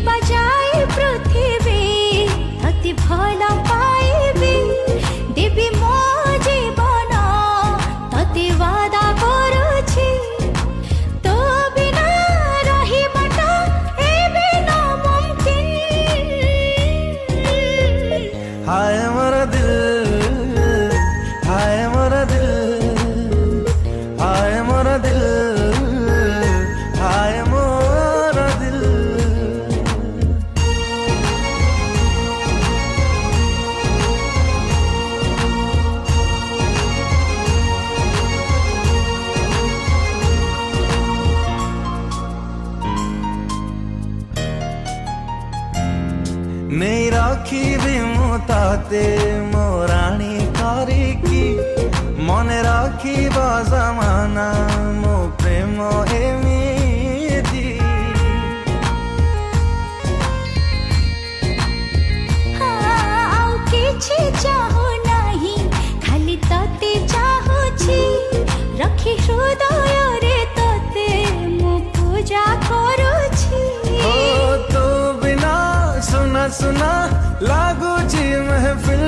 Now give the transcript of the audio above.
बजाए पृथ्वी अति भल पाइबी देवी मो जीवन तते वादा करुछि तो बिना रहिबाटा एबे न मुमकिन। हाय मोरा दिल, हाय मोरा दिल, हाय मोरा दिल, हाय मोरा दिल। नहीं रखिबी मु ताते मोराणी करिकी मने रखिब जमाना मो प्रेम एमिति। आउ किछि चाहू नाही खाली तते चाहूछि रखी हृदय रे तते मु पूजा करुछि। ओ तो बिना सुना सुना लागुची महफिल